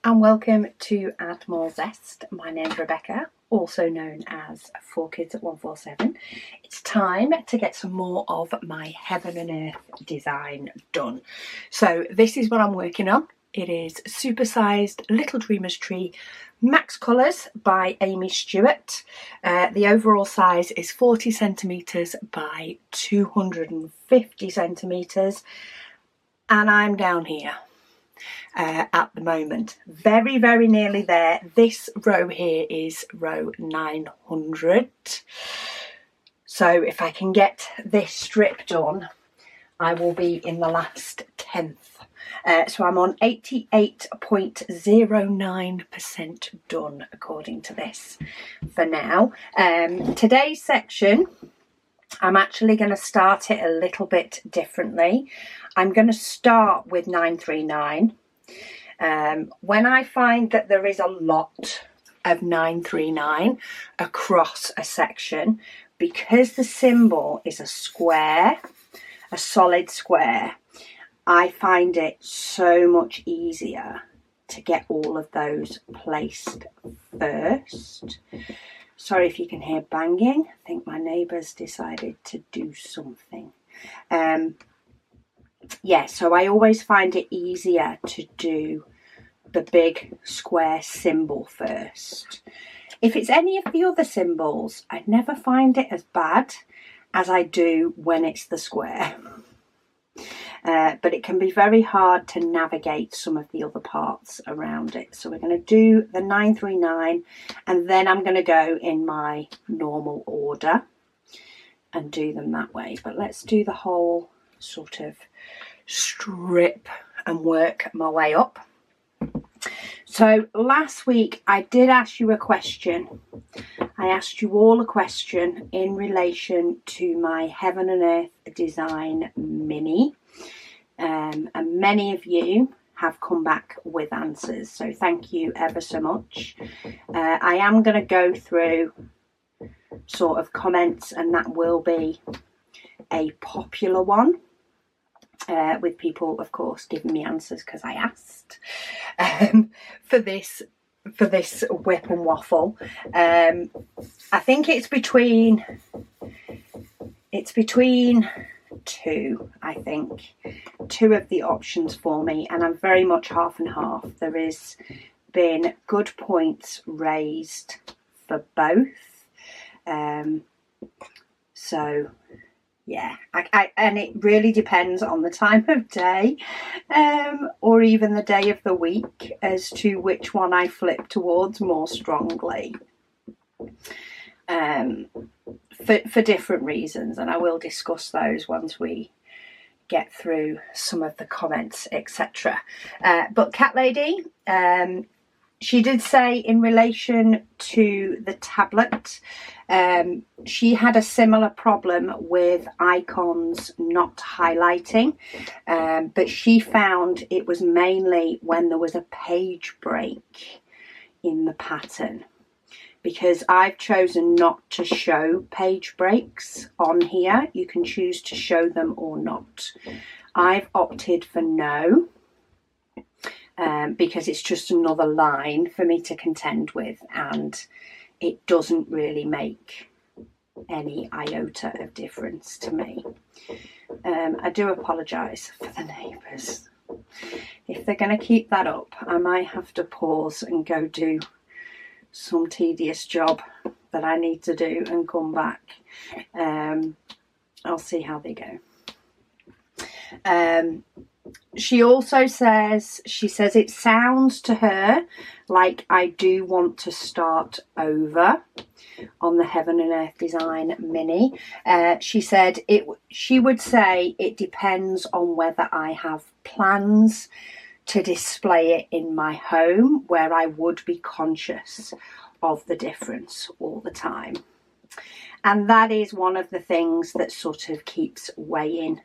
and welcome to Add More Zest. My name's Rebecca, also known as 4Kids at 147. It's time to get some more of my Heaven and Earth design done. So this is what I'm working on. It is Supersized Little Dreamer's Tree Max Colours by Amy Stewart. The overall size is 40 centimetres by 250 centimetres, and I'm down here at the moment, very nearly there. This row here is row 900, so if I can get this strip done, I will be in the last tenth. So I'm on 88.09% done according to this for now. Today's section, I'm actually going to start it a little bit differently. I'm going to start with 939. When I find that there is a lot of 939 across a section, because the symbol is a square, a solid square, I find it so much easier to get all of those placed first. Sorry if you can hear banging. I think my neighbour's decided to do something. Yeah, so I always find it easier to do the big square symbol first. If it's any of the other symbols, I never find it as bad as I do when it's the square. But it can be very hard to navigate some of the other parts around it. So we're going to do the 939, and then I'm going to go in my normal order and do them that way. But let's do the whole sort of strip and work my way up. So last week I did ask you a question. I asked you all a question in relation to my Heaven and Earth Design Mini. And many of you have come back with answers, so thank you ever so much. I am going to go through sort of comments, and that will be a popular one, with people of course giving me answers because I asked for this WIP and Waffle. I think it's between two, I think, two of the options for me, and I'm very much half and half. There has been good points raised for both, so yeah, and it really depends on the time of day, or even the day of the week, as to which one I flip towards more strongly. For different reasons, and I will discuss those once we get through some of the comments, etc. But Cat Lady, she did say in relation to the tablet, she had a similar problem with icons not highlighting, but she found it was mainly when there was a page break in the pattern. Because I've chosen not to show page breaks on here. You can choose to show them or not. I've opted for no, because it's just another line for me to contend with, and it doesn't really make any iota of difference to me. I do apologise for the neighbours. If they're going to keep that up, I might have to pause and go do some tedious job that I need to do and come back. I'll see how they go. She also says, it sounds to her like I do want to start over on the Heaven and Earth Design Mini. She said she would say it depends on whether I have plans to display it in my home, where I would be conscious of the difference all the time. And that is one of the things that sort of keeps weighing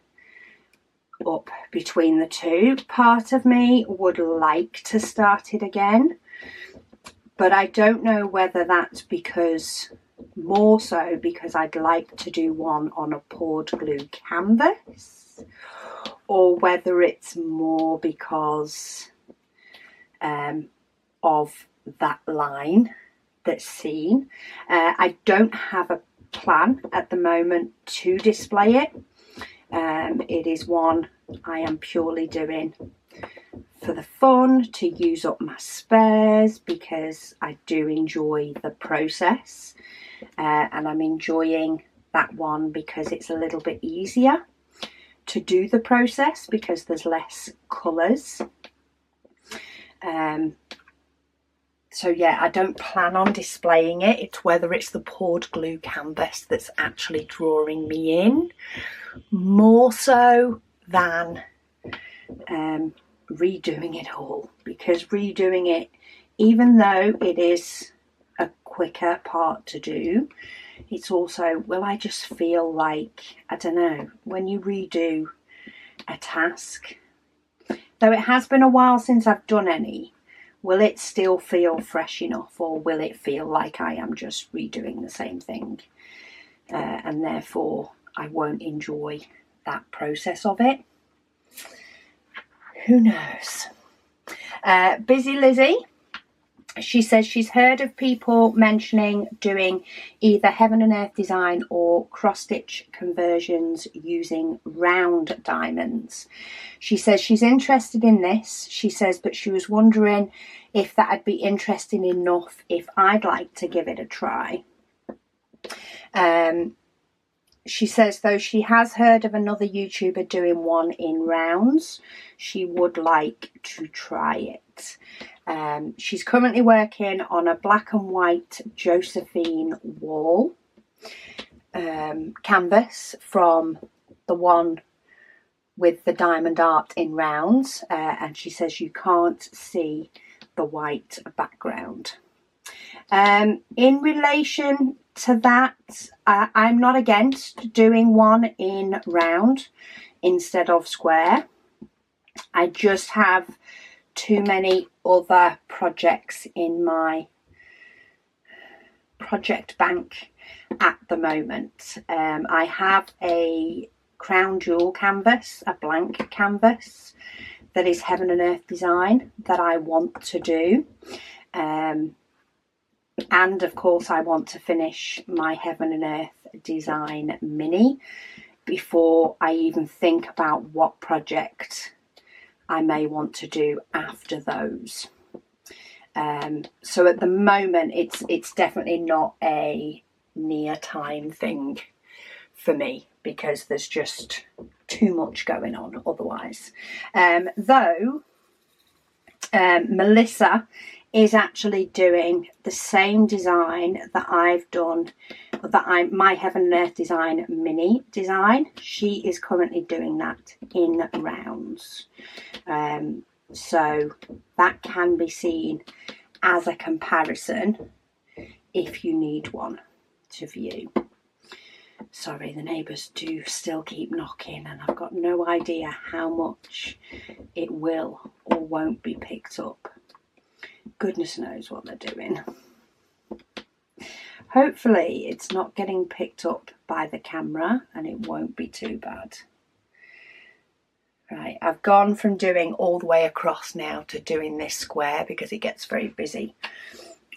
up between the two. Part of me would like to start it again, but I don't know whether that's more so because I'd like to do one on a poured glue canvas, or whether it's more because of that line that's seen. I don't have a plan at the moment to display it. It is one I am purely doing for the fun, to use up my spares, because I do enjoy the process, and I'm enjoying that one because it's a little bit easier to do the process because there's less colours. So yeah, I don't plan on displaying it. It's whether it's the poured glue canvas that's actually drawing me in, more so than redoing it all, because redoing it, even though it is a quicker part to do, it's also, will I just feel like, I don't know, when you redo a task, though it has been a while since I've done any, will it still feel fresh enough, or will it feel like I am just redoing the same thing, and therefore I won't enjoy that process of it? Who knows? Busy Lizzie, she says she's heard of people mentioning doing either heaven and earth design or cross-stitch conversions using round diamonds. She says she's interested in this. She says, but she was wondering if that'd be interesting enough if I'd like to give it a try. She says, though she has heard of another YouTuber doing one in rounds, she would like to try it. She's currently working on a black and white Josephine wall canvas from the one with the diamond art in rounds, and she says you can't see the white background. In relation to that, I'm not against doing one in round instead of square. I just have too many other projects in my project bank at the moment. I have a crown jewel canvas, a blank canvas, that is heaven and earth design that I want to do. And of course I want to finish my heaven and earth design mini before I even think about what project I may want to do after those. So at the moment it's definitely not a near time thing for me, because there's just too much going on otherwise. Though Melissa is actually doing the same design that I've done, my heaven and earth design mini design. She is currently doing that in rounds, so that can be seen as a comparison if you need one to view. Sorry, the neighbours do still keep knocking, and I've got no idea how much it will or won't be picked up. Goodness knows what they're doing. Hopefully it's not getting picked up by the camera and it won't be too bad. Right, I've gone from doing all the way across now to doing this square because it gets very busy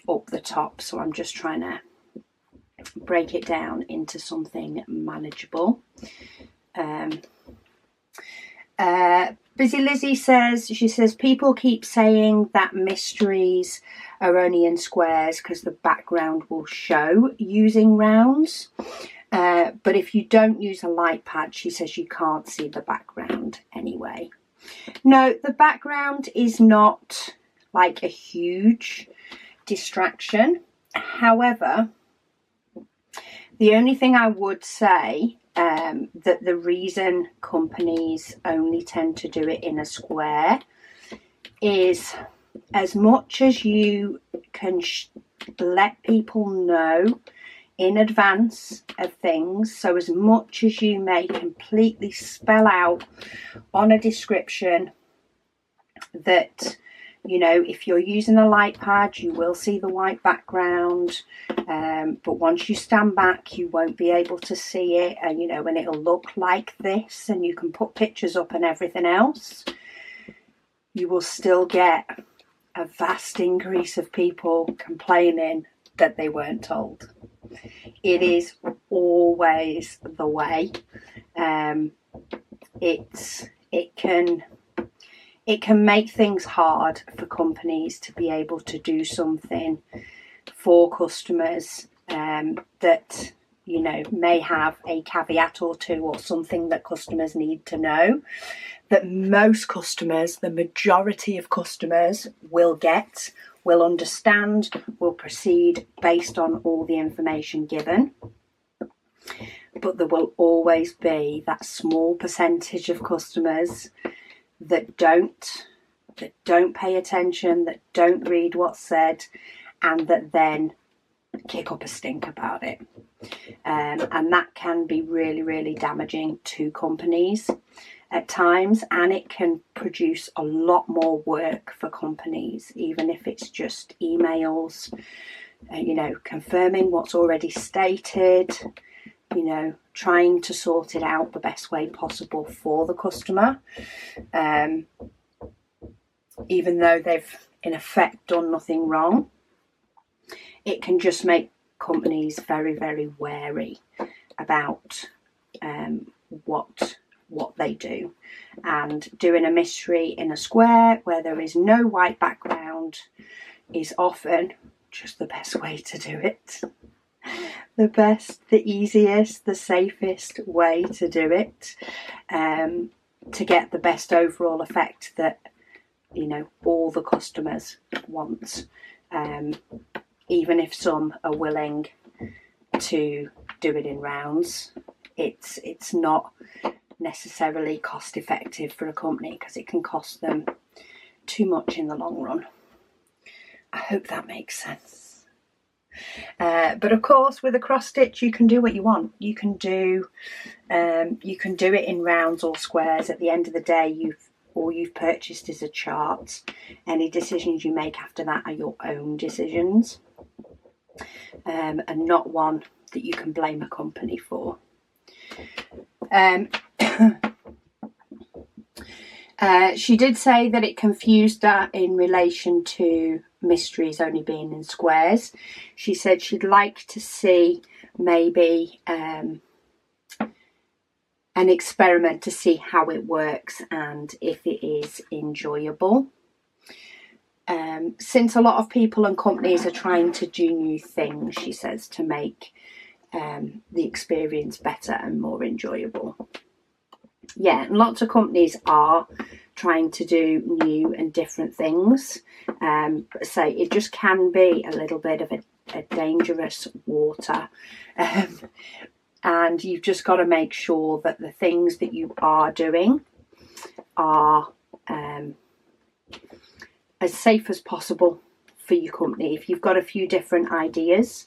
up the top, so I'm just trying to break it down into something manageable. Busy Lizzie says, she says, people keep saying that mysteries are only in squares because the background will show using rounds. But if you don't use a light pad, she says you can't see the background anyway. No, the background is not like a huge distraction. However, the only thing I would say, that the reason companies only tend to do it in a square is, as much as you can let people know in advance of things, so as much as you may completely spell out on a description that, you know, if you're using a light pad, you will see the white background, but once you stand back, you won't be able to see it, and you know, and it'll look like this, and you can put pictures up and everything else. You will still get a vast increase of people complaining that they weren't told. It is always the way. It can make things hard for companies to be able to do something for customers that, you know, may have a caveat or two or something that customers need to know, that most customers, the majority of customers, will get, will understand, will proceed based on all the information given. But there will always be that small percentage of customers that don't pay attention, that don't read what's said, and that then kick up a stink about it. And that can be really, really damaging to companies at times, and it can produce a lot more work for companies, even if it's just emails, you know, confirming what's already stated, you know, trying to sort it out the best way possible for the customer, even though they've in effect done nothing wrong. It can just make companies very, very wary about what they do, and doing a mystery in a square where there is no white background is often just the best way to do it. The best, the easiest, the safest way to do it, to get the best overall effect that, you know, all the customers want, even if some are willing to do it in rounds. It's not necessarily cost effective for a company because it can cost them too much in the long run. I hope that makes sense. But of course, with a cross stitch, you can do what you want. You can do it in rounds or squares. At the end of the day, all you've purchased is a chart. Any decisions you make after that are your own decisions, and not one that you can blame a company for. She did say that it confused her in relation to mysteries only being in squares. She said she'd like to see maybe an experiment to see how it works and if it is enjoyable. Since a lot of people and companies are trying to do new things, she says, to make the experience better and more enjoyable. Yeah, and lots of companies are trying to do new and different things. So it just can be a little bit of a dangerous water. And you've just got to make sure that the things that you are doing are as safe as possible for your company. If you've got a few different ideas,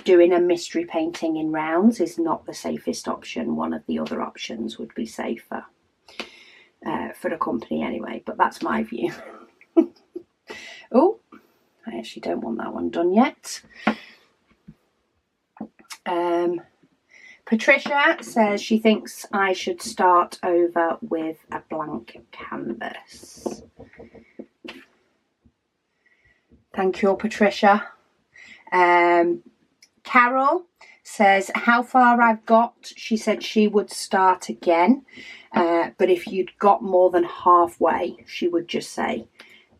doing a mystery painting in rounds is not the safest option. One of the other options would be safer for the company anyway, but that's my view. Oh, I actually don't want that one done yet. Patricia says she thinks I should start over with a blank canvas. Thank you, Patricia. Carol says how far I've got. She said she would start again, but if you'd got more than halfway, she would just say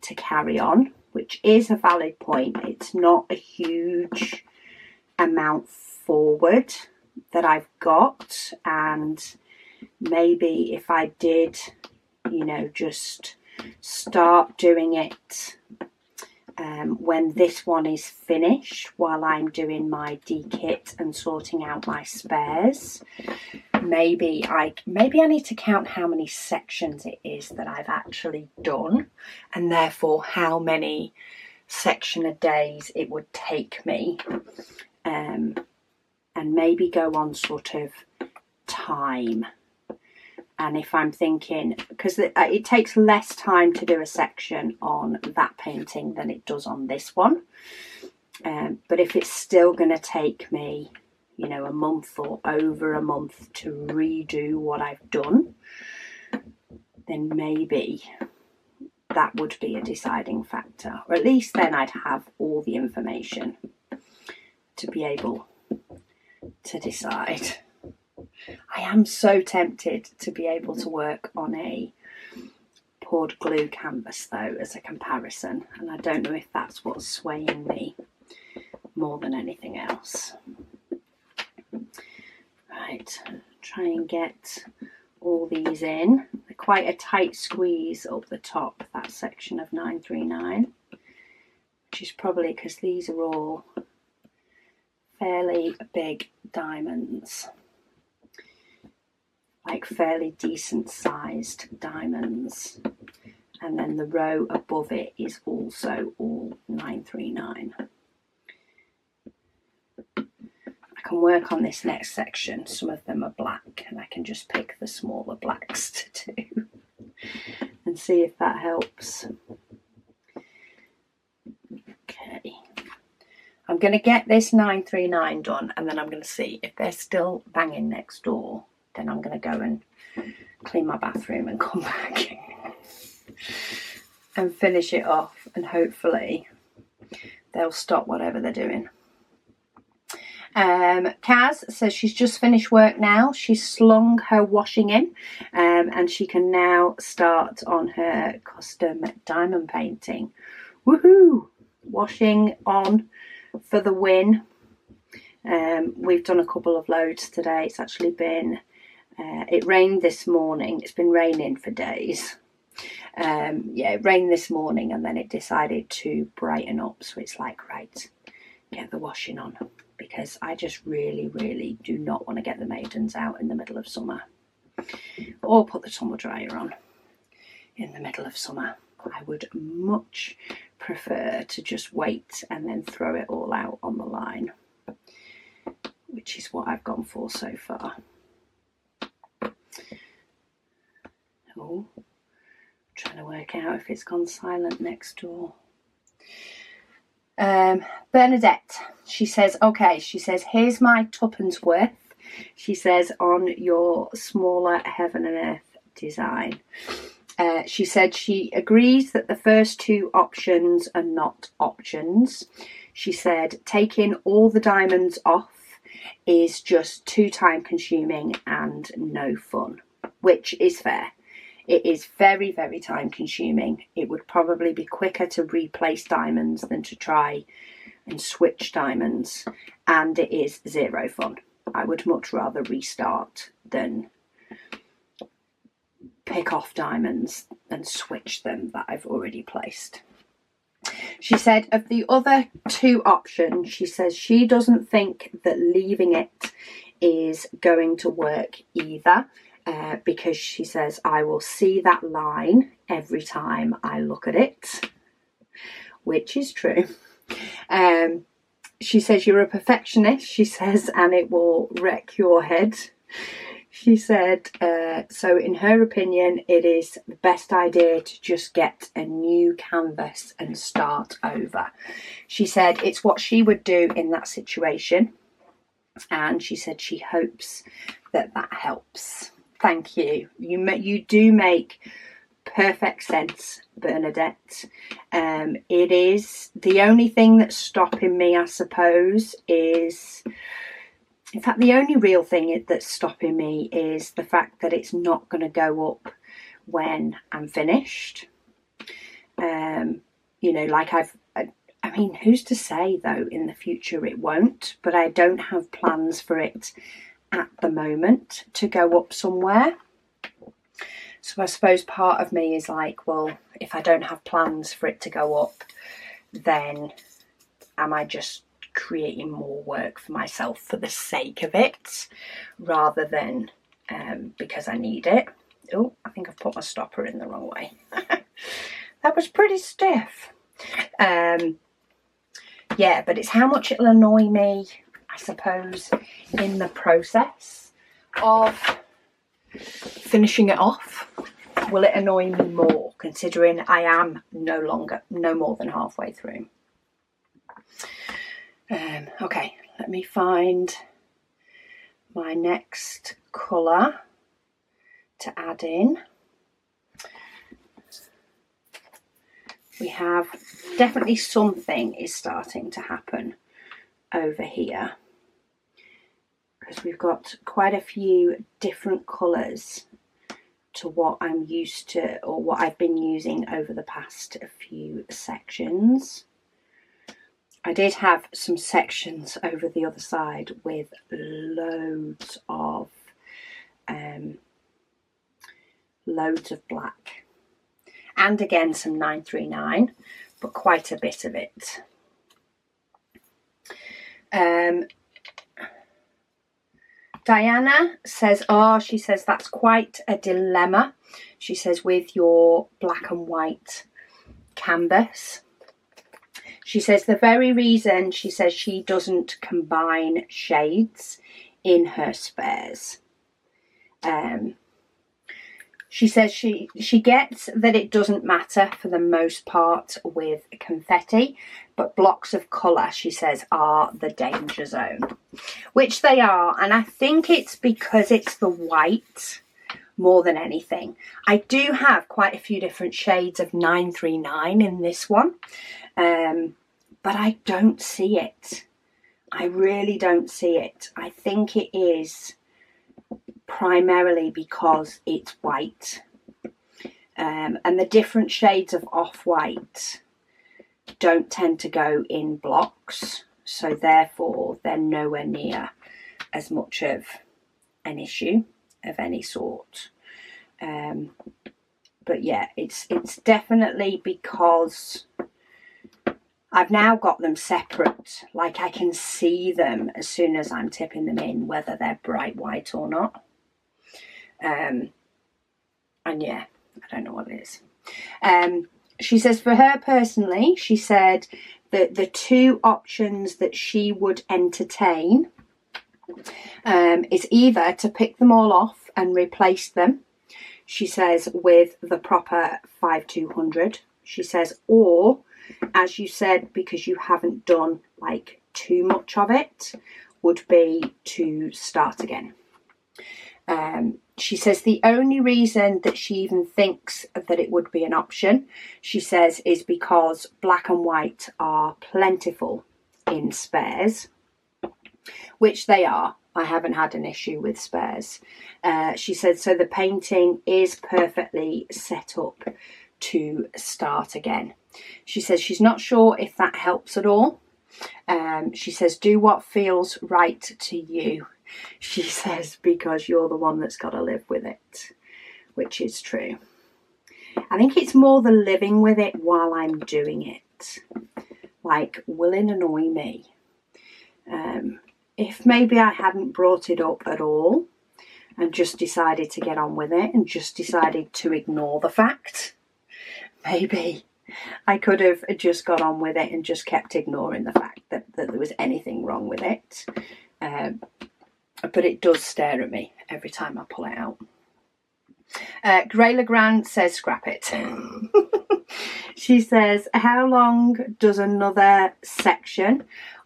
to carry on, which is a valid point. It's not a huge amount forward that I've got, and maybe if I did, you know, just start doing it when this one is finished, while I'm doing my D-kit and sorting out my spares, maybe I need to count how many sections it is that I've actually done, and therefore how many section a days it would take me, and maybe go on sort of time. And if I'm thinking, because it takes less time to do a section on that painting than it does on this one, but if it's still going to take me, you know, a month or over a month to redo what I've done, then maybe that would be a deciding factor, or at least then I'd have all the information to be able to decide. I am so tempted to be able to work on a poured glue canvas though as a comparison, and I don't know if that's what's swaying me more than anything else. Right, try and get all these in. They're quite a tight squeeze up the top, that section of 939, which is probably because these are all fairly big diamonds, like fairly decent sized diamonds, and then the row above it is also all 939. I can work on this next section. Some of them are black and I can just pick the smaller blacks to do and see if that helps. Okay, I'm going to get this 939 done, and then I'm going to see if they're still banging next door. Then I'm going to go and clean my bathroom and come back and finish it off, and hopefully they'll stop whatever they're doing. Kaz says she's just finished work now. She's slung her washing in, and she can now start on her custom diamond painting. Woohoo! Washing on for the win. We've done a couple of loads today. It's actually been, it rained this morning. It's been raining for days. Yeah, it rained this morning and then it decided to brighten up. So it's like, right, get the washing on, because I just really do not want to get the maidens out in the middle of summer, or put the tumble dryer on in the middle of summer. I would much prefer to just wait and then throw it all out on the line, which is what I've gone for so far. Oh, trying to work out if it's gone silent next door. Bernadette, she says, okay, she says, here's my tuppence worth, she says, on your smaller heaven and earth design. She said she agrees that the first two options are not options. She said taking all the diamonds off is just too time consuming and no fun, which is fair. It is very time consuming. It would probably be quicker to replace diamonds than to try and switch diamonds, and it is zero fun. I would much rather restart than pick off diamonds and switch them that I've already placed. She said of the other two options, she says she doesn't think that leaving it is going to work either, because she says I will see that line every time I look at it, which is true. She says you're a perfectionist, she says, and it will wreck your head. She said, so in her opinion, it is the best idea to just get a new canvas and start over. She said it's what she would do in that situation. And she said she hopes that that helps. Thank you. You do make perfect sense, Bernadette. It is the only thing that's stopping me, I suppose, is... In fact, the only real thing that's stopping me is the fact that it's not going to go up when I'm finished. You know, like I mean, who's to say, though, in the future it won't? But I don't have plans for it at the moment to go up somewhere. So I suppose part of me is like, well, if I don't have plans for it to go up, then am I just creating more work for myself for the sake of it, rather than because I need it? Oh, I think I've put my stopper in the wrong way. That was pretty stiff. Yeah, but it's how much it'll annoy me, I suppose, in the process of finishing it off. Will it annoy me more, considering I am no more than halfway through? Okay, let me find my next colour to add in. we have definitely something is starting to happen over here, because we've got quite a few different colours to what I'm used to, or what I've been using over the past few sections. I did have some sections over the other side with loads of black, and again some 939, but quite a bit of it. Diana says, oh, she says that's quite a dilemma. She says with your black and white canvas. She says the very reason, she says she doesn't combine shades in her spares. She says she gets that it doesn't matter for the most part with confetti, but blocks of colour, she says, are the danger zone, which they are. And I think it's because it's the white more than anything. I do have quite a few different shades of 939 in this one, but I don't see it. I really don't see it. I think it is primarily because it's white, and the different shades of off-white don't tend to go in blocks, so therefore they're nowhere near as much of an issue of any sort. But yeah, it's definitely because I've now got them separate, like I can see them as soon as I'm tipping them in, whether they're bright white or not. And yeah, I don't know what it is. She says for her personally, she said that the two options that she would entertain is either to pick them all off and replace them, she says, with the proper 5200. She says, or, as you said, because you haven't done like too much of it, would be to start again. She says the only reason that she even thinks that it would be an option, she says, is because black and white are plentiful in spares, which they are. I haven't had an issue with spares. She said, so the painting is perfectly set up to start again. She says she's not sure if that helps at all. She says, do what feels right to you. She says, because you're the one that's got to live with it, which is true. I think it's more the living with it while I'm doing it. Like, will it annoy me? If maybe I hadn't brought it up at all and just decided to get on with it and just decided to ignore the fact, maybe I could have just got on with it and just kept ignoring the fact that there was anything wrong with it. But it does stare at me every time I pull it out. Gray Legrand says scrap it. She says, how long does another section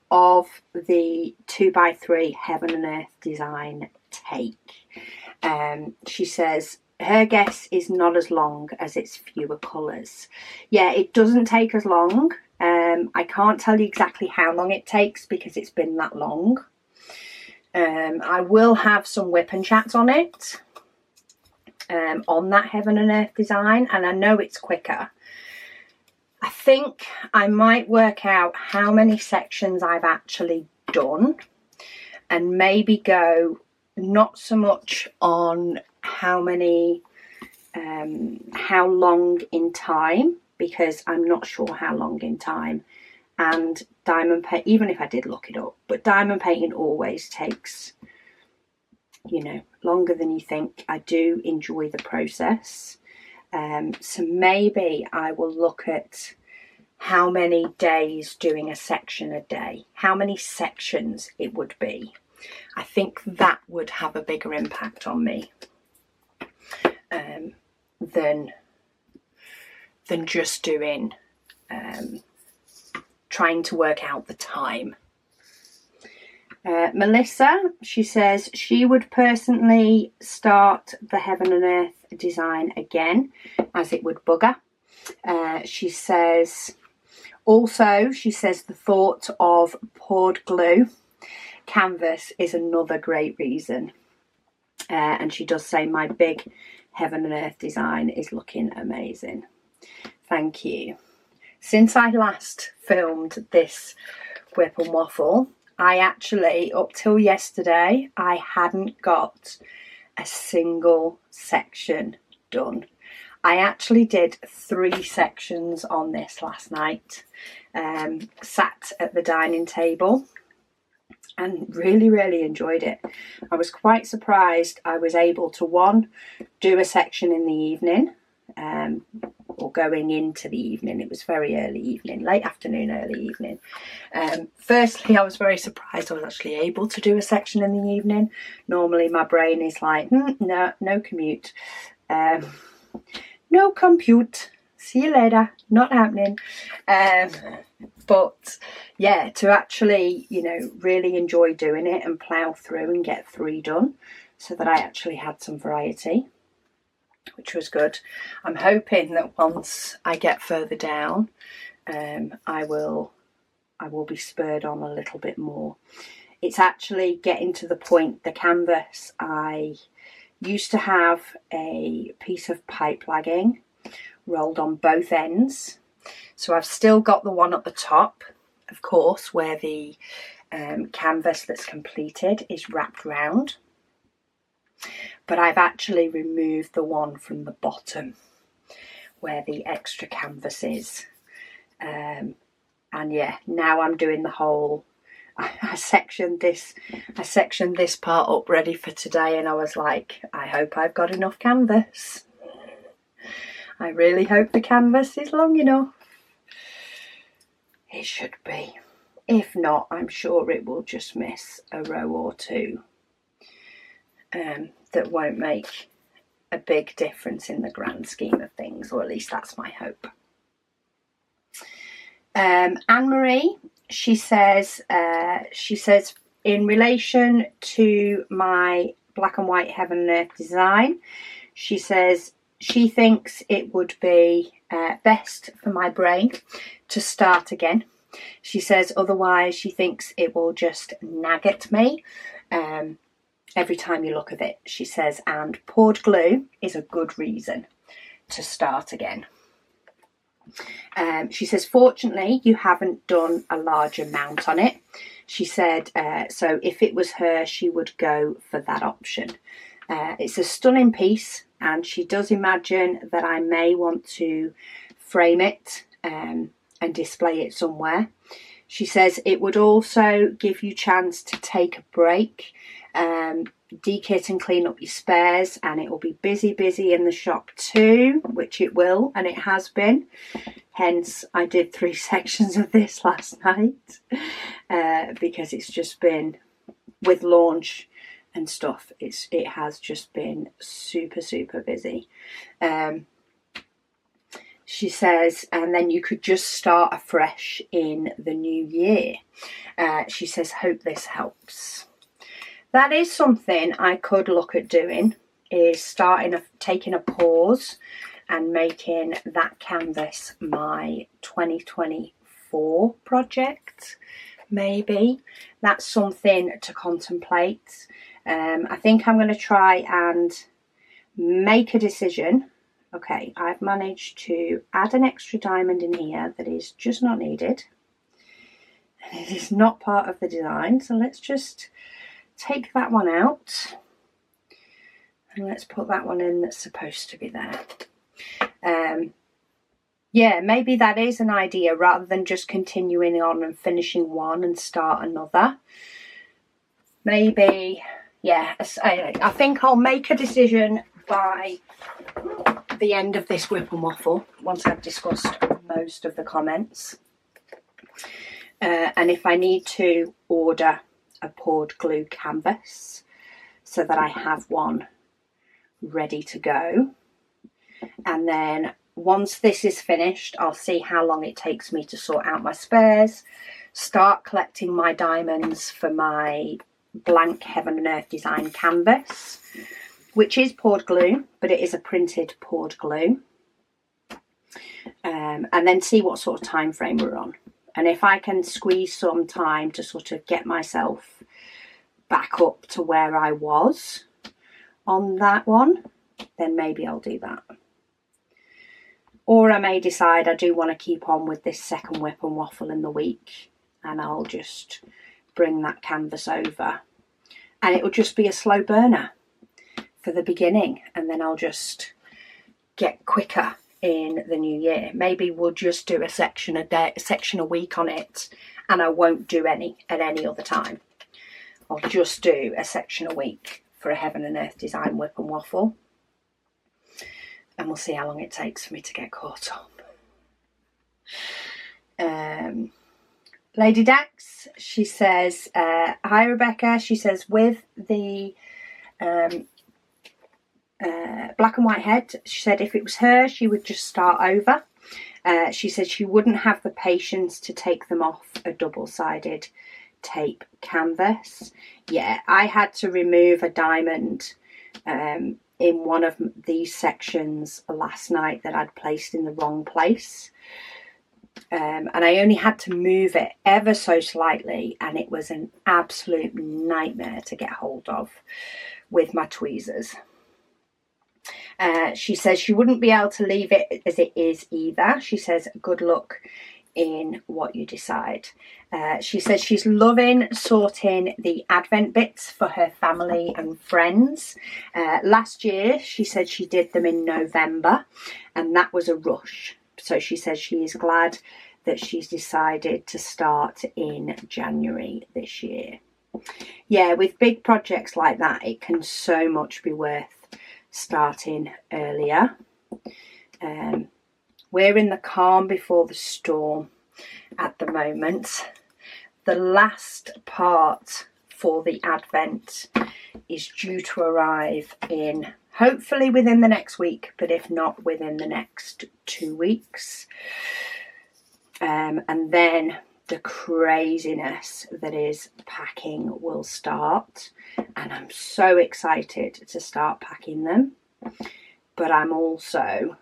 of the 2x3 Heaven and Earth design take? She says her guess is not as long as it's fewer colours. Yeah, it doesn't take as long. I can't tell you exactly how long it takes because it's been that long. I will have some WIP Chats on it, on that Heaven and Earth design, and I know it's quicker. I think I might work out how many sections I've actually done and maybe go not so much on how many, how long in time, because I'm not sure how long in time. And diamond paint, even if I did look it up, but diamond painting always takes, you know, longer than you think. I do enjoy the process. So maybe I will look at how many days doing a section a day, how many sections it would be. I think that would have a bigger impact on me than just doing, trying to work out the time. Melissa, she says she would personally start the Heaven and Earth design again, as it would bugger. She says, also, she says the thought of poured glue canvas is another great reason. And she does say my big Heaven and Earth design is looking amazing. Thank you. Since I last filmed this WIP and Waffle, I actually, up till yesterday, I hadn't got a single section done. I actually did 3 sections on this last night. Sat at the dining table and really enjoyed it. I was quite surprised I was able to, one, do a section in the evening, or going into the evening. It was very early evening, late afternoon, early evening. Firstly, I was very surprised I was actually able to do a section in the evening. Normally my brain is like, no commute. No compute, see you later, not happening. But yeah, to actually, you know, really enjoy doing it and plough through and get 3 done, so that I actually had some variety, which was good. I'm hoping that once I get further down, I will be spurred on a little bit more. It's actually getting to the point, the canvas, I used to have a piece of pipe lagging rolled on both ends. So I've still got the one at the top, of course, where the canvas that's completed is wrapped round. But I've actually removed the one from the bottom where the extra canvas is. And yeah, now I'm doing the whole, I sectioned this part up ready for today, and I was like, I hope I've got enough canvas. I really hope the canvas is long enough. It should be. If not, I'm sure it will just miss a row or 2. That won't make a big difference in the grand scheme of things, or at least that's my hope. Anne-Marie, she says in relation to my black and white Heaven and Earth design, she says she thinks it would be best for my brain to start again. She says otherwise she thinks it will just nag at me every time you look at it. She says, and poured glue is a good reason to start again. She says, fortunately, you haven't done a large amount on it. She said, so if it was her, she would go for that option. It's a stunning piece, and she does imagine that I may want to frame it and display it somewhere. She says it would also give you chance to take a break, dekit and clean up your spares, and it will be busy in the shop too, which it will, and it has been. Hence I did 3 sections of this last night, because it's just been, with launch and stuff, it has just been super busy. She says, and then you could just start afresh in the new year. She says, hope this helps. That is something I could look at doing, is taking a pause and making that canvas my 2024 project, maybe. That's something to contemplate. I think I'm going to try and make a decision. Okay, I've managed to add an extra diamond in here that is just not needed. And it is not part of the design, so let's just take that one out. And let's put that one in that's supposed to be there. Yeah, maybe that is an idea, rather than just continuing on and finishing one and start another. Maybe, yeah, I think I'll make a decision by the end of this WIP and Waffle, once I've discussed most of the comments. And if I need to order a poured glue canvas so that I have one ready to go. And then once this is finished, I'll see how long it takes me to sort out my spares, start collecting my diamonds for my blank Heaven and Earth design canvas, which is poured glue, but it is a printed poured glue. and then see what sort of time frame we're on. And if I can squeeze some time to sort of get myself back up to where I was on that one, then maybe I'll do that. Or I may decide I do want to keep on with this second WIP and Waffle in the week, and I'll just bring that canvas over, and it will just be a slow burner for the beginning, and then I'll just get quicker in the new year. Maybe we'll just do a section a day, a section a week on it, and I won't do any at any other time. I'll just do a section a week for a Heaven and Earth Design WIP and Waffle, and we'll see how long it takes for me to get caught up. Lady Dax, she says, hi Rebecca, she says, with the black and white head, she said if it was her, she would just start over. She said she wouldn't have the patience to take them off a double-sided tape canvas. Yeah, I had to remove a diamond in one of these sections last night that I'd placed in the wrong place. And I only had to move it ever so slightly, and it was an absolute nightmare to get hold of with my tweezers. She says she wouldn't be able to leave it as it is either. She says good luck in what you decide. She says she's loving sorting the advent bits for her family and friends. Last year she said she did them in November, and that was a rush. So she says she is glad that she's decided to start in January this year. Yeah, with big projects like that, it can so much be worth starting earlier. We're in the calm before the storm at the moment. The last part for the Advent is due to arrive in hopefully within the next week, but if not, within the next 2 weeks. And then the craziness that is packing will start, and I'm so excited to start packing them, but I'm also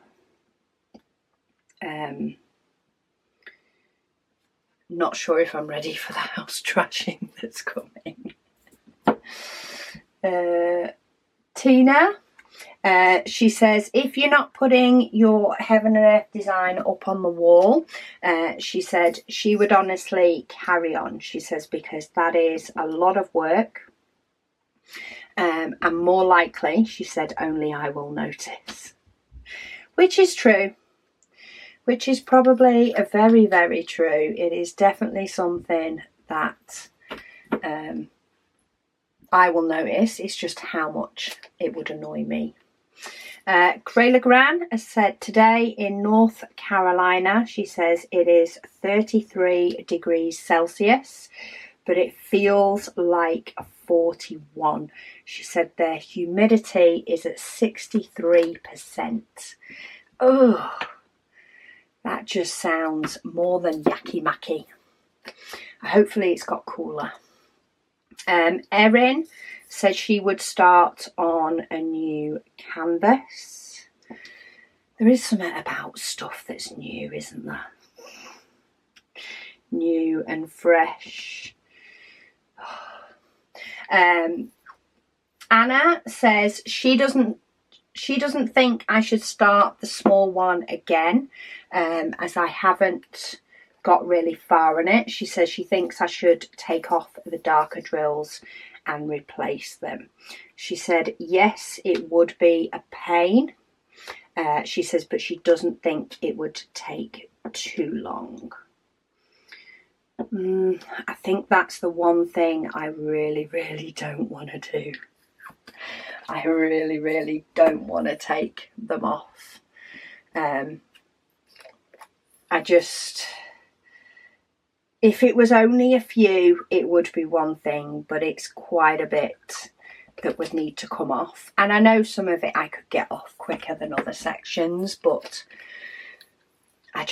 not sure if I'm ready for the house trashing that's coming. Tina, she says, if you're not putting your Heaven and Earth design up on the wall, she said she would honestly carry on. She says, because that is a lot of work. And more likely, she said, only I will notice. Which is true. Which is probably a very, very true. It is definitely something that I will notice. It's just how much it would annoy me. Cray Legrand has said today in North Carolina, she says it is 33 degrees Celsius, but it feels like 41. She said their humidity is at 63%. Oh, that just sounds more than yucky macky. Hopefully it's got cooler. Erin said she would start on a new canvas. There is something about stuff that's new, isn't there? New and fresh. Anna says she doesn't think I should start the small one again, as I haven't got really far in it. She says she thinks I should take off the darker drills and replace them. She said yes, it would be a pain. She says, but she doesn't think it would take too long. I think that's the one thing I really, really don't want to do. I really, really don't want to take them off. If it was only a few, it would be one thing, but it's quite a bit that would need to come off. And I know some of it I could get off quicker than other sections, but I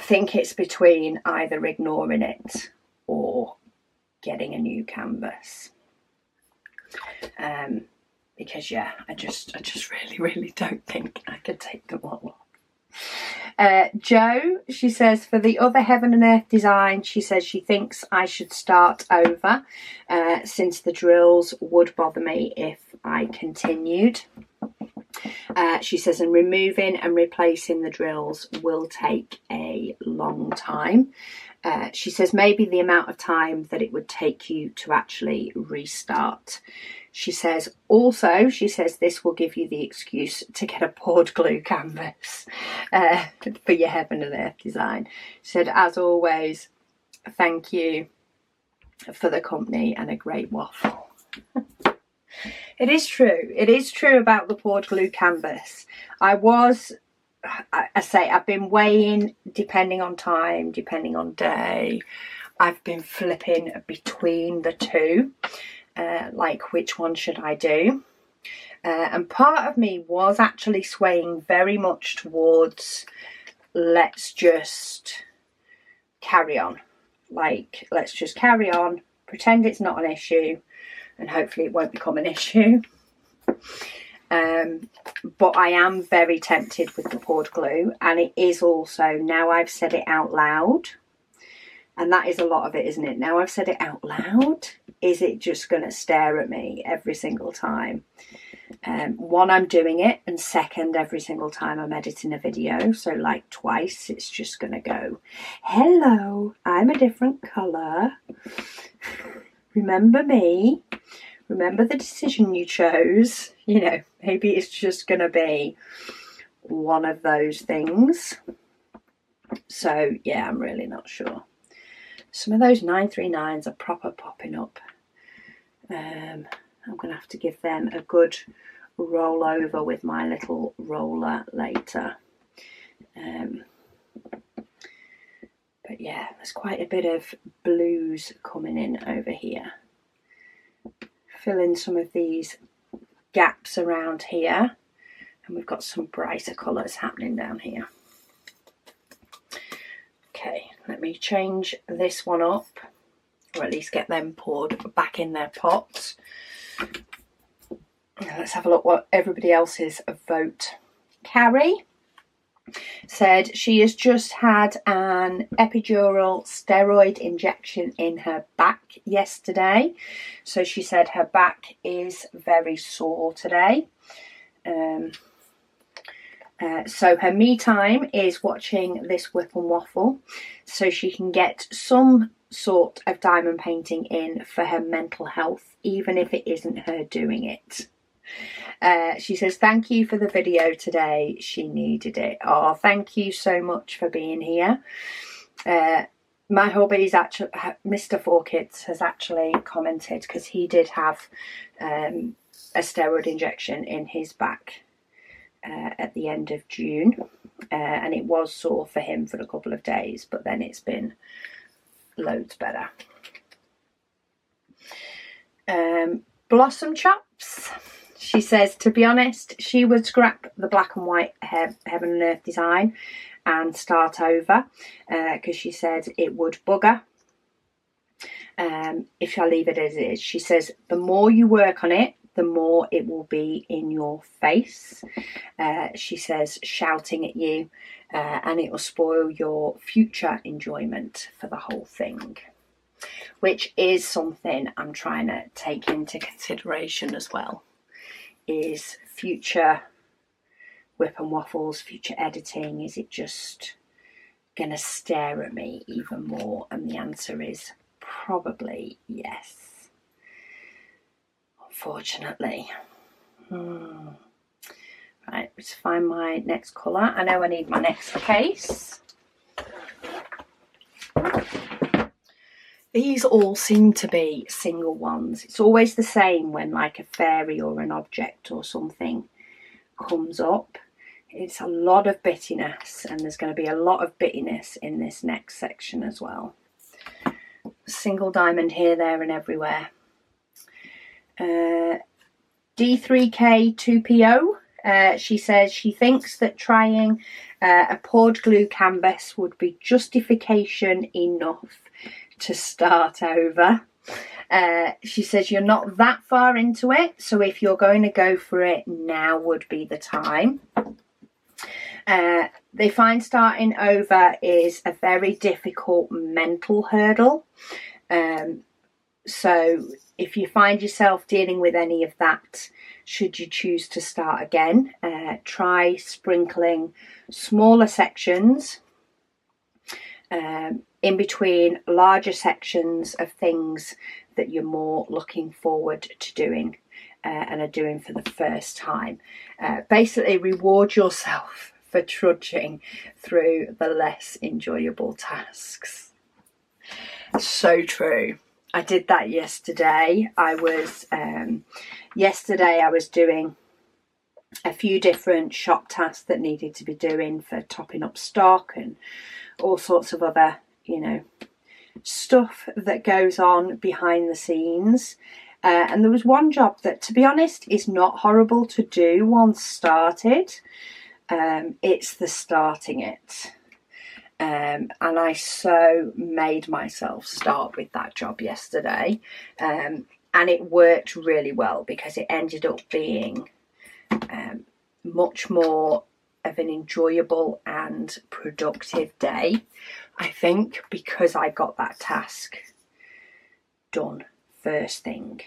think it's between either ignoring it or getting a new canvas. Because yeah, I just really, really don't think I could take them all off. Jo, she says, for the other Heaven and Earth design, she says she thinks I should start over since the drills would bother me if I continued. She says, and removing and replacing the drills will take a long time. She says maybe the amount of time that it would take you to actually restart. She says also, she says this will give you the excuse to get a poured glue canvas for your Heaven and Earth design. She said, as always, thank you for the company and a great waffle. It is true. It is true about the poured glue canvas. I say I've been weighing depending on time, depending on day. I've been flipping between the two, like which one should I do? And part of me was actually swaying very much towards let's just carry on. Like, let's just carry on, pretend it's not an issue, and hopefully it won't become an issue. But I am very tempted with the poured glue, and it is also, now I've said it out loud, and that is a lot of it, isn't it? Now I've said it out loud, is it just going to stare at me every single time? One, I'm doing it, and second, every single time I'm editing a video, so like twice, it's just going to go, hello, I'm a different colour. Remember me? Remember the decision you chose? You know, maybe it's just going to be one of those things. So, yeah, I'm really not sure. Some of those 939s are proper popping up. I'm going to have to give them a good roll over with my little roller later. But yeah, there's quite a bit of blues coming in over here. Fill in some of these gaps around here, and we've got some brighter colours happening down here. Okay, let me change this one up, or at least get them poured back in their pots. Let's have a look what everybody else's vote. Carrie said she has just had an epidural steroid injection in her back yesterday. So she said her back is very sore today. So her me time is watching this WIP and Waffle so she can get some sort of diamond painting in for her mental health, even if it isn't her doing it. She says, thank you for the video today. She needed it. Oh, thank you so much for being here. My hubby is actually, Mr. 4Kids has actually commented, because he did have a steroid injection in his back at the end of June. And it was sore for him for a couple of days, but then it's been loads better. Blossom Chops. She says, to be honest, she would scrap the black and white Heaven and Earth design and start over, because she said it would bugger if I leave it as it is. She says, the more you work on it, the more it will be in your face. She says, shouting at you, and it will spoil your future enjoyment for the whole thing, which is something I'm trying to take into consideration as well. Is future WIP and Waffles, future editing, is it just going to stare at me even more? And the answer is probably yes, unfortunately. Right, let's find my next colour. I know I need my next case. These all seem to be single ones. It's always the same when like a fairy or an object or something comes up. It's a lot of bittiness, and there's going to be a lot of bittiness in this next section as well. Single diamond here, there and everywhere. D3K2PO, she says she thinks that trying a poured glue canvas would be justification enough to start over. She says you're not that far into it, so if you're going to go for it, now would be the time. They find starting over is a very difficult mental hurdle. So if you find yourself dealing with any of that, should you choose to start again, try sprinkling smaller sections in between larger sections of things that you're more looking forward to doing and are doing for the first time. Basically reward yourself for trudging through the less enjoyable tasks. So true. I did that yesterday. Yesterday I was doing a few different shop tasks that needed to be doing for topping up stock and all sorts of other, stuff that goes on behind the scenes. And there was one job that, to be honest, is not horrible to do once started. It's the starting it. And I so made myself start with that job yesterday. And it worked really well because it ended up being much more of an enjoyable and productive day, I think, because I got that task done first thing.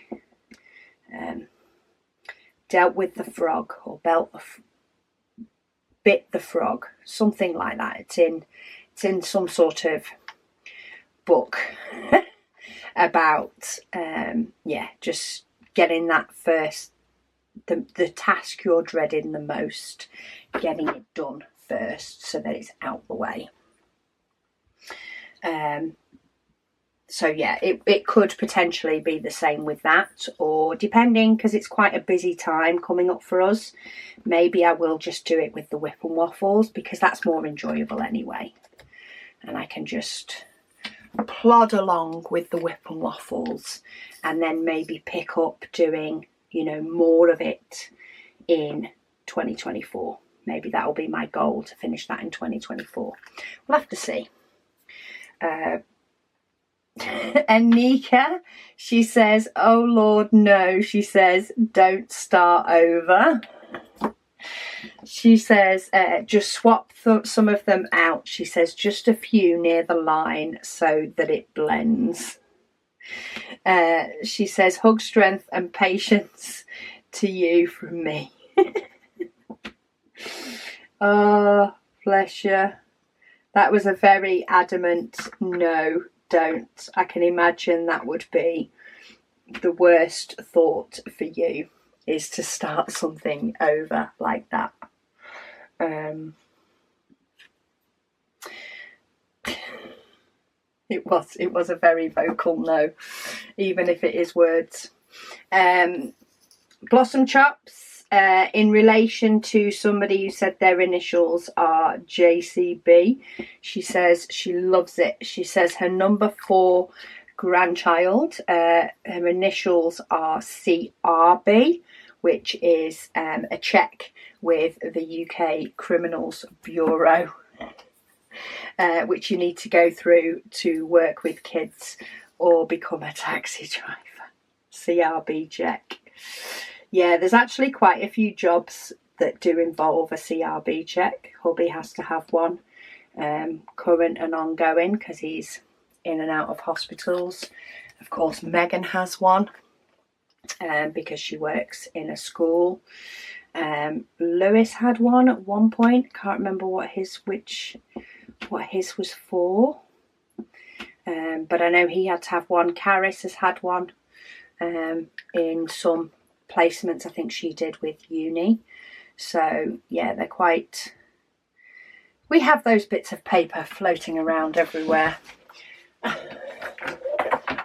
Dealt with the frog, or bit the frog, something like that. It's in some sort of book about just getting that first, the task you're dreading the most, getting it done first so that it's out the way. So yeah, it could potentially be the same with that, or depending, because it's quite a busy time coming up for us, maybe I will just do it with the WIP and Waffles, because that's more enjoyable anyway. And I can just plod along with the WIP and Waffles and then maybe pick up doing, more of it in 2024. Maybe that will be my goal, to finish that in 2024. We'll have to see. And Nika, she says, oh Lord, no. She says, don't start over. She says, just swap some of them out. She says, just a few near the line so that it blends. She says, hug, strength and patience to you from me. Oh, bless you. That was a very adamant no, don't. I can imagine that would be the worst thought for you, is to start something over like that. It was a very vocal no, even if it is words. Blossom Chops, in relation to somebody who said their initials are JCB, she says she loves it. She says her number 4 grandchild, her initials are CRB, which is a check with the UK Criminals Bureau, which you need to go through to work with kids or become a taxi driver. CRB check. Yeah, there's actually quite a few jobs that do involve a CRB check. Hubby has to have one, current and ongoing, because he's in and out of hospitals. Of course, Megan has one, because she works in a school. Lewis had one at one point. Can't remember what his was for. But I know he had to have one. Caris has had one in some placements I think she did with uni. So yeah, they're quite... We have those bits of paper floating around everywhere.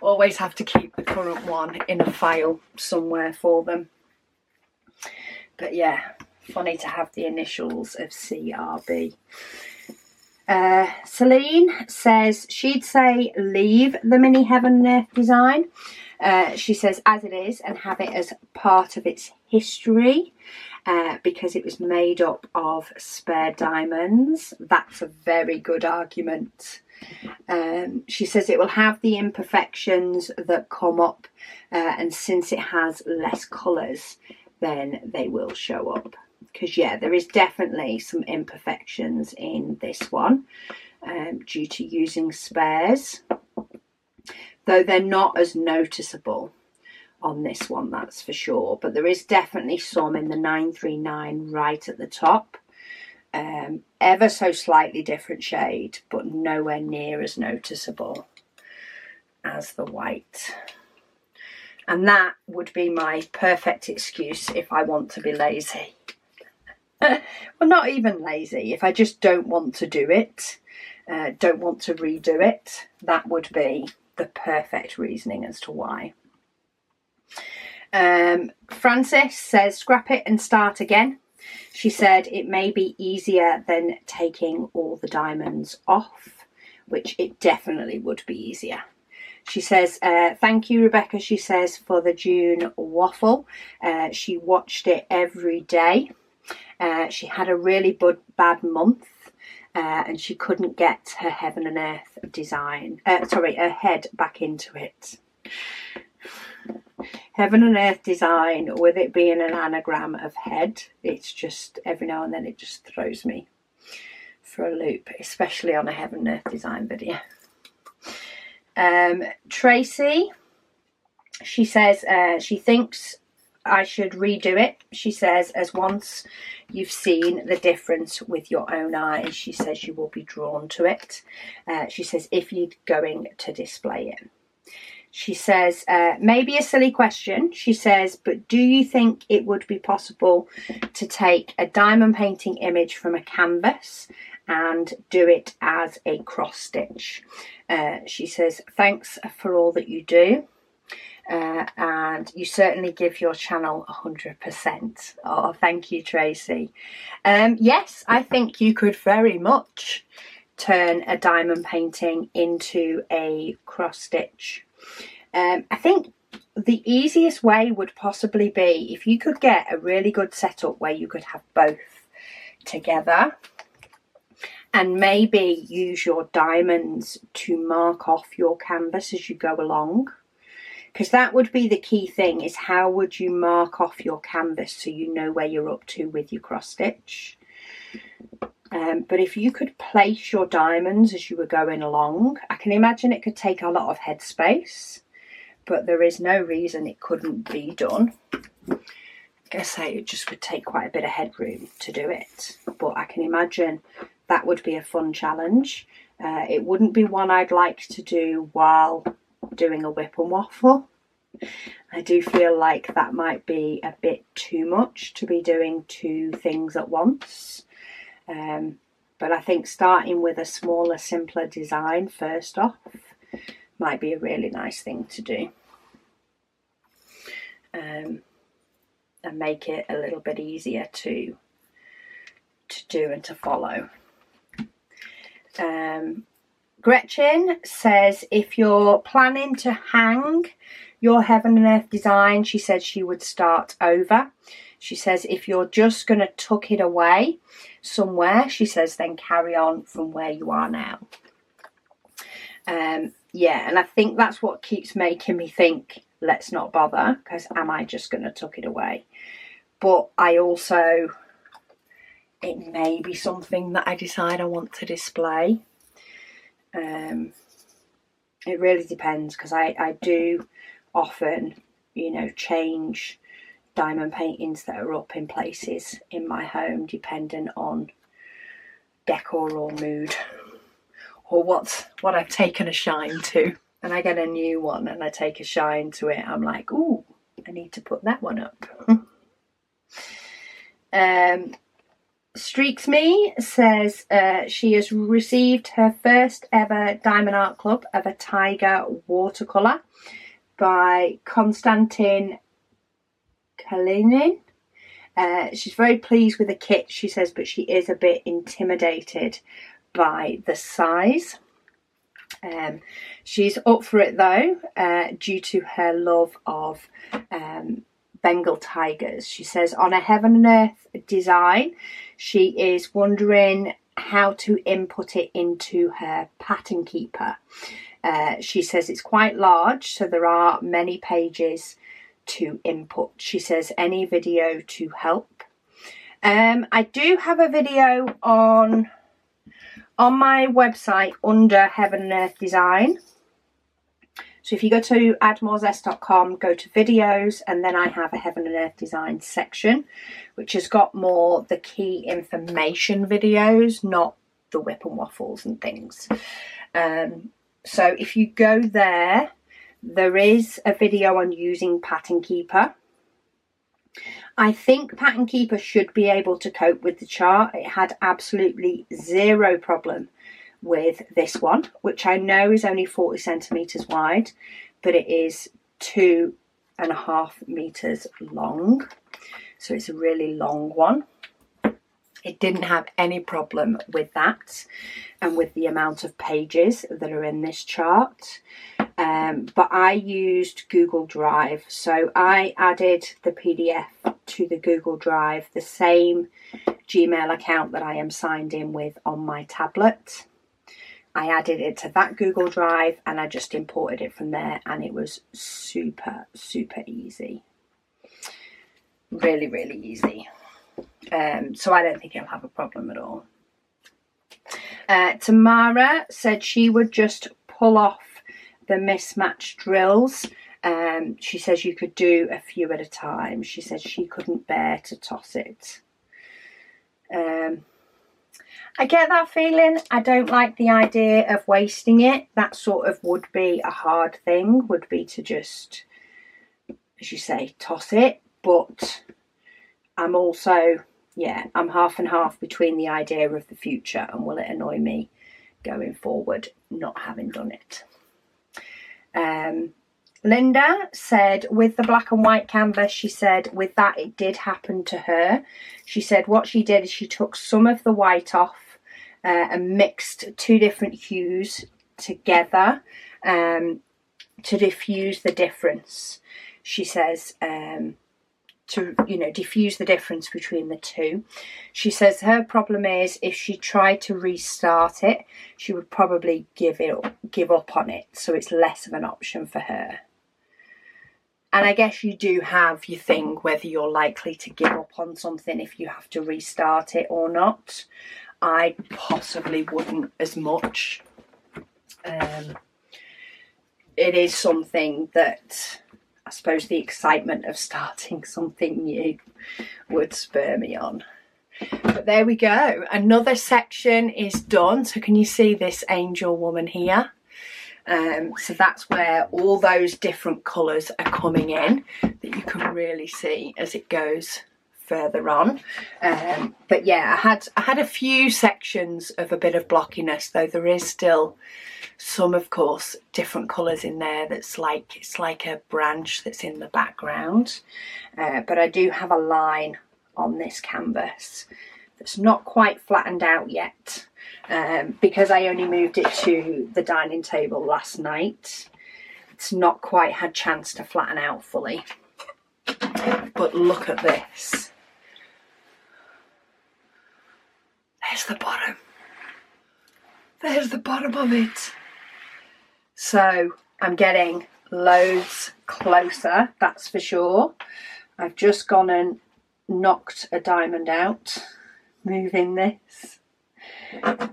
Always have to keep the current one in a file somewhere for them. But yeah, funny to have the initials of CRB. Celine says she'd say leave the mini Heaven and Earth design. She says as it is, and have it as part of its history, because it was made up of spare diamonds. That's a very good argument. She says it will have the imperfections that come up, and since it has less colours, then they will show up. because yeah, there is definitely some imperfections in this one due to using spares, though they're not as noticeable on this one, that's for sure. But there is definitely some in the 939 right at the top, ever so slightly different shade, but nowhere near as noticeable as the white. And that would be my perfect excuse if I want to be lazy. Well, not even lazy, if I just don't want to do it, don't want to redo it, that would be the perfect reasoning as to why. Frances says, scrap it and start again. She said it may be easier than taking all the diamonds off, which it definitely would be easier. She says, thank you, Rebecca, she says, for the June waffle. She watched it every day. She had a really bad month and she couldn't get her Heaven and Earth design, her head back into it. Heaven and Earth design, with it being an anagram of head, it's just every now and then it just throws me for a loop, especially on a Heaven and Earth design video. Tracy, she says she thinks I should redo it. She says, as once you've seen the difference with your own eyes, she says you will be drawn to it. She says, if you're going to display it. She says, maybe a silly question, she says, but do you think it would be possible to take a diamond painting image from a canvas and do it as a cross stitch? She says, thanks for all that you do. And you certainly give your channel 100%. Oh, thank you, Tracy. Yes, I think you could very much turn a diamond painting into a cross stitch. I think the easiest way would possibly be if you could get a really good setup where you could have both together and maybe use your diamonds to mark off your canvas as you go along. Because that would be the key thing, is how would you mark off your canvas so you know where you're up to with your cross stitch. But if you could place your diamonds as you were going along, I can imagine it could take a lot of headspace, but there is no reason it couldn't be done. I guess it just would take quite a bit of headroom to do it, but I can imagine that would be a fun challenge. It wouldn't be one I'd like to do while doing a WIP and waffle. I do feel like that might be a bit too much to be doing two things at once. But I think starting with a smaller, simpler design first off might be a really nice thing to do. And make it a little bit easier to do and to follow. Gretchen says, if you're planning to hang your Heaven and Earth design, she said she would start over. She says, if you're just going to tuck it away somewhere, she says, then carry on from where you are now. Yeah, and I think that's what keeps making me think, let's not bother, because am I just going to tuck it away? But I also, it may be something that I decide I want to display. It really depends, because I do often, you know, change diamond paintings that are up in places in my home depending on decor or mood, or what I've taken a shine to. And I get a new one and I take a shine to it, I'm like, ooh, I need to put that one up. Streaks Me says she has received her first ever Diamond Art Club of a tiger watercolour by Konstantin Kalinin. She's very pleased with the kit, she says, but she is a bit intimidated by the size. She's up for it though, due to her love of Bengal tigers. She says on a Heaven and Earth design, she is wondering how to input it into her pattern keeper. She says it's quite large, so there are many pages to input. She says any video to help. I do have a video on my website under Heaven and Earth Design. So if you go to addmorezest.com, go to videos, and then I have a Heaven and Earth Design section, which has got more the key information videos, not the WIP and waffles and things. So if you go there, there is a video on using Pattern Keeper. I think Pattern Keeper should be able to cope with the chart. It had absolutely zero problem with this one, which I know is only 40 centimeters wide, but it is 2.5 meters long. So it's a really long one. It didn't have any problem with that and with the amount of pages that are in this chart. But I used Google Drive. So I added the PDF to the Google Drive, the same Gmail account that I am signed in with on my tablet. I added it to that Google Drive and I just imported it from there, and it was super, super easy. Really, really easy. So I don't think it'll have a problem at all. Tamara said she would just pull off the mismatched drills. She says you could do a few at a time. She said she couldn't bear to toss it. I get that feeling. I don't like the idea of wasting it. That sort of would be a hard thing, would be to just, as you say, toss it. But I'm also, yeah, I'm half and half between the idea of the future and will it annoy me going forward not having done it. Linda said with the black and white canvas, she said with that it did happen to her. She said what she did is she took some of the white off and mixed two different hues together to diffuse the difference. She says to, you know, diffuse the difference between the two. She says her problem is if she tried to restart it, she would probably give up on it, so it's less of an option for her. And I guess you do have your thing whether you're likely to give up on something if you have to restart it or not. I possibly wouldn't as much. It is something that I suppose the excitement of starting something new would spur me on. But there we go. Another section is done. So can you see this angel woman here? So that's where all those different colours are coming in that you can really see as it goes further on. But yeah, I had a few sections of a bit of blockiness, though there is still some, of course, different colours in there that's like, it's like a branch that's in the background. But I do have a line on this canvas that's not quite flattened out yet, because I only moved it to the dining table last night. It's not quite had chance to flatten out fully. But look at this. There's the bottom. There's the bottom of it. So I'm getting loads closer, that's for sure. I've just gone and knocked a diamond out, moving this.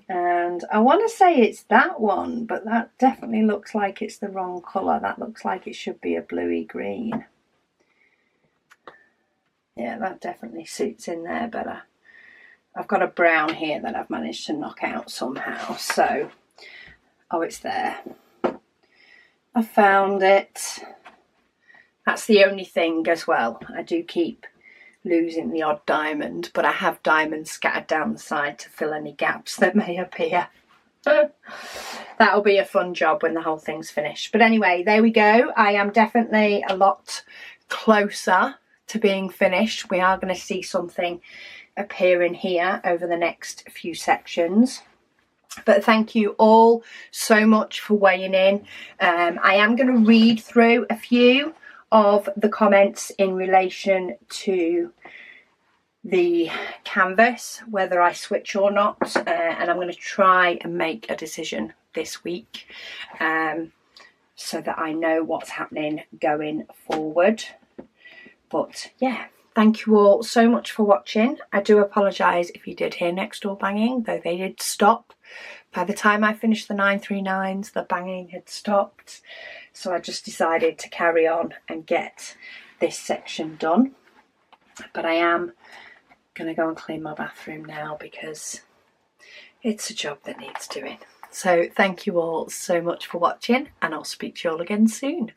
And I want to say it's that one, but that definitely looks like it's the wrong colour. That looks like it should be a bluey green. Yeah, that definitely suits in there better. I've got a brown here that I've managed to knock out somehow. So, oh, it's there. I found it. That's the only thing as well. I do keep losing the odd diamond, but I have diamonds scattered down the side to fill any gaps that may appear. That'll be a fun job when the whole thing's finished. But anyway, there we go. I am definitely a lot closer to being finished. We are going to see something appearing here over the next few sections. But thank you all so much for weighing in. I am going to read through a few of the comments in relation to the canvas, whether I switch or not, and I'm going to try and make a decision this week so that I know what's happening going forward. But yeah, thank you all so much for watching. I do apologise if you did hear next door banging, though they did stop. By the time I finished the 939s, the banging had stopped. So I just decided to carry on and get this section done. But I am going to go and clean my bathroom now because it's a job that needs doing. So thank you all so much for watching, and I'll speak to you all again soon.